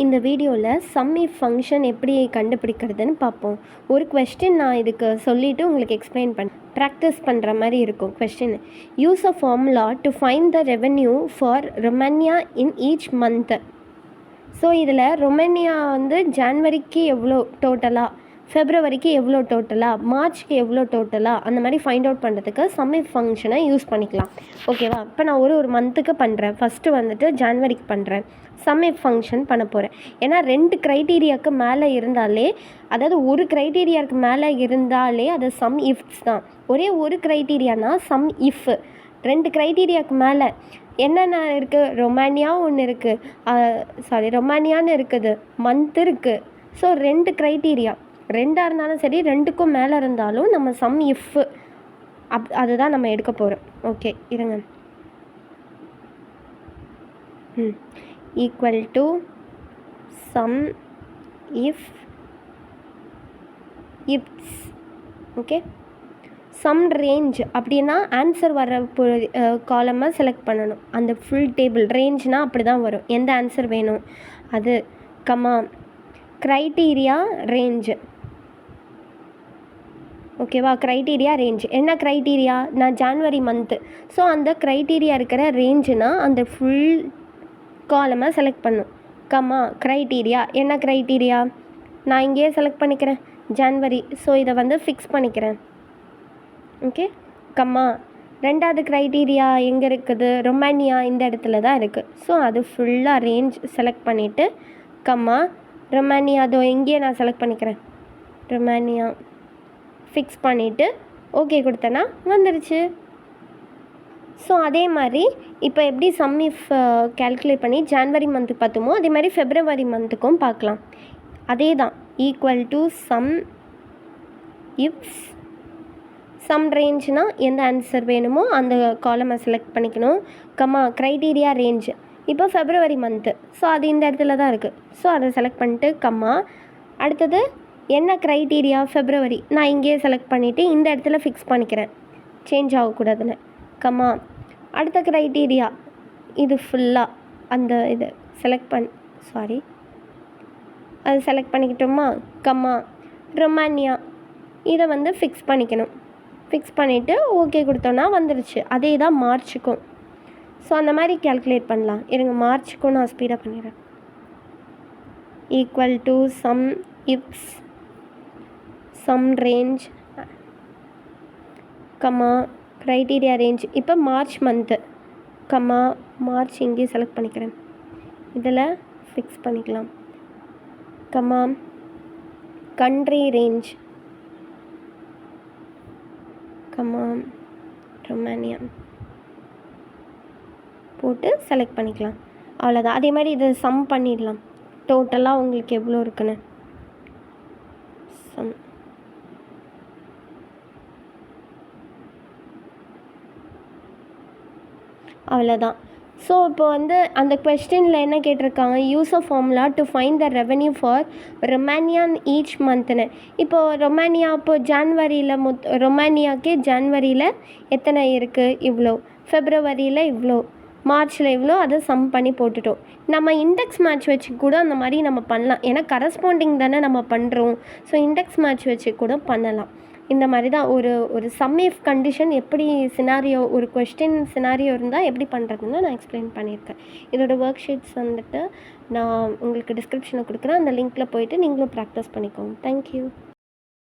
இந்த வீடியோவில் some if function எப்படி கண்டுபிடிக்கிறதுன்னு பார்ப்போம். ஒரு கொஸ்டின் நான் இதுக்கு சொல்லிவிட்டு உங்களுக்கு எக்ஸ்பிளைன் ப்ராக்டிஸ் பண்ணுற மாதிரி இருக்கும் question. Use a formula to find the revenue for Romania in each month. So இதில் ரொமானியா வந்து ஜான்வரிக்கு எவ்வளோ டோட்டலாக, ஃபெப்ரவரிக்கு எவ்வளோ டோட்டலாக, மார்ச்க்கு எவ்வளோ டோட்டலாக, அந்த மாதிரி ஃபைண்ட் அவுட் பண்ணுறதுக்கு சம் இஃப் ஃபங்க்ஷனை யூஸ் பண்ணிக்கலாம். ஓகேவா? இப்போ நான் ஒரு மந்த்துக்கு பண்ணுறேன். ஃபஸ்ட்டு வந்துட்டு ஜான்வரிக்கு பண்ணுறேன். சம் இஃப் ஃபங்க்ஷன் பண்ண போகிறேன். ஏன்னா 2 க்ரைட்டீரியாவுக்கு மேலே இருந்தாலே, அதாவது ஒரு க்ரைட்டீரியாவுக்கு மேலே இருந்தாலே அது சம் இஃப்ஸ் தான். ஒரே ஒரு க்ரைட்டீரியானா சம் இஃப். 2 க்ரைட்டீரியாவுக்கு மேலே என்னென்ன இருக்குது? ரொமானியா ஒன்று இருக்குது, ரொமானியான்னு இருக்குது, மந்த் இருக்குது. ஸோ 2 க்ரைட்டீரியா, 2ஆக இருந்தாலும் சரி, 2க்கும் மேலே இருந்தாலும் நம்ம சம் இஃப் அதுதான் நம்ம எடுக்க போகிறோம். ஓகே, இருங்க. Equal to sum if ifs. Okay, sum range அப்படின்னா ஆன்சர் வர காலமை செலக்ட் பண்ணணும். அந்த ஃபுல் டேபிள் ரேஞ்ச்னால் அப்படி தான் வரும். எந்த ஆன்சர் வேணும் அது, கமா க்ரைட்டீரியா ரேஞ்சு. ஓகேவா? க்ரைட்டீரியா ரேஞ்ச் என்ன க்ரைட்டீரியா? நான் ஜான்வரி மந்த்து. ஸோ அந்த க்ரைட்டீரியா இருக்கிற ரேஞ்சுனால் அந்த ஃபுல் காலமை செலக்ட் பண்ணும். கமா க்ரைட்டீரியா என்ன க்ரைட்டீரியா, நான் இங்கேயே செலக்ட் பண்ணிக்கிறேன் ஜான்வரி. ஸோ இதை வந்து ஃபிக்ஸ் பண்ணிக்கிறேன். ஓகே, கம்மா 2வது க்ரைட்டீரியா எங்கே இருக்குது? ரொமானியா இந்த இடத்துல தான் இருக்குது. ஸோ அது ஃபுல்லாக ரேஞ்ச் செலக்ட் பண்ணிவிட்டு கம்மா ரொமானியா அதோ எங்கேயே நான் செலக்ட் பண்ணிக்கிறேன். ரொமானியா ஃபிக்ஸ் பண்ணிவிட்டு ஓகே கொடுத்தேன்னா வந்துடுச்சு. ஸோ அதே மாதிரி இப்போ எப்படி சம் இஃப் கேல்குலேட் பண்ணி ஜான்வரி மந்த்துக்கு பார்த்தோமோ அதே மாதிரி ஃபெப்ரவரி மந்த்துக்கும் பார்க்கலாம். அதே தான், equal to sum ifs. Sum ரேஞ்ச்னால் எந்த ஆன்சர் வேணுமோ அந்த காலமை செலக்ட் பண்ணிக்கணும். Comma criteria range. இப்போ ஃபெப்ரவரி மந்த்து, ஸோ அது இந்த இடத்துல தான் இருக்குது. ஸோ அதை செலக்ட் பண்ணிட்டு கம்மா அடுத்தது என்ன க்ரைட்டீரியா ஃபெப்ரவரி, நான் இங்கேயே செலக்ட் பண்ணிவிட்டு இந்த இடத்துல ஃபிக்ஸ் பண்ணிக்கிறேன், சேஞ்ச் ஆகக்கூடாதுன்னு. கம்மா அடுத்த க்ரைட்டீரியா இது ஃபுல்லாக அந்த இது செலக்ட் அது செலக்ட் பண்ணிக்கிட்டோமா. கம்மா ரொமானியா இதை வந்து ஃபிக்ஸ் பண்ணிக்கணும். ஃபிக்ஸ் பண்ணிவிட்டு ஓகே கொடுத்தோன்னா வந்துடுச்சு. அதே தான் மார்ச்சுக்கும். ஸோ அந்த மாதிரி கேல்குலேட் பண்ணலாம். இருங்க, மார்ச்சுக்கும் நான் ஸ்பீடாக பண்ணிடுறேன். Equal to sum ifs sum range comma criteria range. இப்போ மார்ச் மந்த்து, கம்மா மார்ச் இங்கே செலக்ட் பண்ணிக்கிறேன், இதில் ஃபிக்ஸ் பண்ணிக்கலாம். Comma country range, comma Romania போட்டு செலக்ட் பண்ணிக்கலாம். அவ்வளோதான். அதே மாதிரி இதை சம் பண்ணிடலாம். டோட்டலாக உங்களுக்கு எவ்வளோ இருக்குன்னு சம். அவ்வளோதான். ஸோ இப்போ வந்து அந்த கொஸ்டினில் என்ன கேட்டிருக்காங்க? Use of formula to find the revenue for Romanian each மந்த்னு. இப்போது ரொமானியா இப்போது ஜான்வரியில் ரொமானியாக்கே ஜான்வரியில் எத்தனை இருக்குது? இவ்வளோ. ஃபெப்ரவரியில் இவ்வளோ, மார்ச்சில் இவ்வளோ. அதை சம் பண்ணி போட்டுட்டோம். நம்ம இண்டெக்ஸ் மேட்ச் வச்சு கூட அந்த மாதிரி நம்ம பண்ணலாம். ஏன்னா கரஸ்பாண்டிங் தானே நம்ம பண்ணுறோம். ஸோ இண்டெக்ஸ் மேட்ச் வச்சு கூட பண்ணலாம். இந்த மாதிரி தான் ஒரு சம் இஃப் கண்டிஷன் எப்படி சினாரியோ, ஒரு கொஸ்டின் சினாரியோ இருந்தால் எப்படி பண்ணுறதுன்னு நான் எக்ஸ்பிளைன் பண்ணியிருக்கேன். இதோட ஒர்க் ஷீட்ஸ் வந்துட்டு நான் உங்களுக்கு டிஸ்கிரிப்ஷனில் கொடுக்குறேன். அந்த லிங்க்கில் போய்ட்டு நீங்களும் ப்ராக்டிஸ் பண்ணிக்கோங்க. தேங்க்யூ.